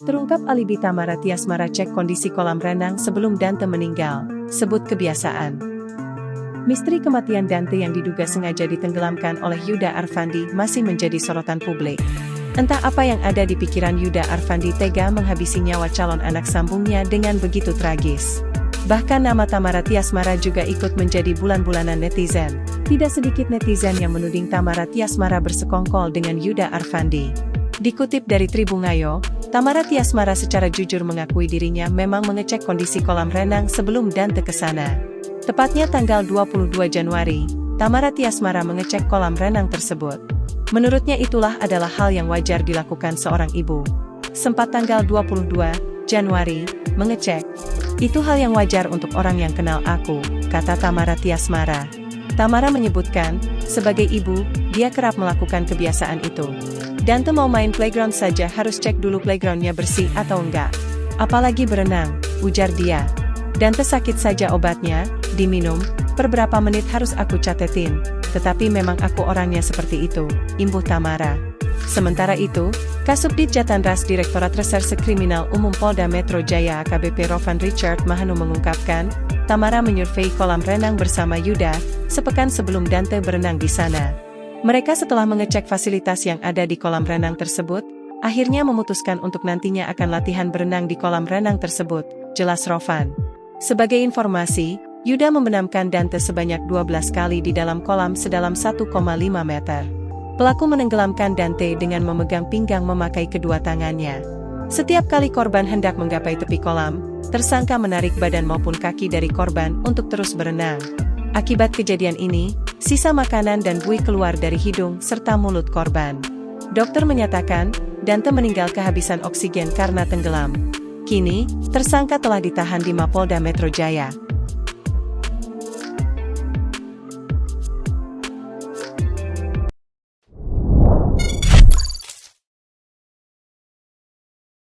Terungkap alibi Tamara Tiasmara cek kondisi kolam renang sebelum Dante meninggal, sebut kebiasaan. Misteri kematian Dante yang diduga sengaja ditenggelamkan oleh Yuda Arfandi masih menjadi sorotan publik. Entah apa yang ada di pikiran Yuda Arfandi tega menghabisi nyawa calon anak sambungnya dengan begitu tragis. Bahkan nama Tamara Tiasmara juga ikut menjadi bulan-bulanan netizen. Tidak sedikit netizen yang menuding Tamara Tiasmara bersekongkol dengan Yuda Arfandi. Dikutip dari Tribungayo, Tamara Tiasmara secara jujur mengakui dirinya memang mengecek kondisi kolam renang sebelum Dante ke sana. Tepatnya tanggal 22 Januari, Tamara Tiasmara mengecek kolam renang tersebut. Menurutnya itulah adalah hal yang wajar dilakukan seorang ibu. Sempat tanggal 22 Januari, mengecek. Itu hal yang wajar untuk orang yang kenal aku, kata Tamara Tiasmara. Tamara menyebutkan, sebagai ibu, dia kerap melakukan kebiasaan itu. Dante mau main playground saja harus cek dulu playgroundnya bersih atau enggak. Apalagi berenang, ujar dia. Dante sakit saja obatnya, diminum, per berapa menit harus aku catetin. Tetapi memang aku orangnya seperti itu, imbuh Tamara. Sementara itu, Kasubdit Jatanras Direktorat Reserse Kriminal Umum Polda Metro Jaya AKBP Rovan Richard Mahanu mengungkapkan, Tamara menyurvei kolam renang bersama Yuda, sepekan sebelum Dante berenang di sana. Mereka setelah mengecek fasilitas yang ada di kolam renang tersebut, akhirnya memutuskan untuk nantinya akan latihan berenang di kolam renang tersebut, jelas Rovan. Sebagai informasi, Yuda membenamkan Dante sebanyak 12 kali di dalam kolam sedalam 1,5 meter. Pelaku menenggelamkan Dante dengan memegang pinggang memakai kedua tangannya. Setiap kali korban hendak menggapai tepi kolam, tersangka menarik badan maupun kaki dari korban untuk terus berenang. Akibat kejadian ini, sisa makanan dan buih keluar dari hidung serta mulut korban. Dokter menyatakan, Dante meninggal kehabisan oksigen karena tenggelam. Kini, tersangka telah ditahan di Mapolda Metro Jaya.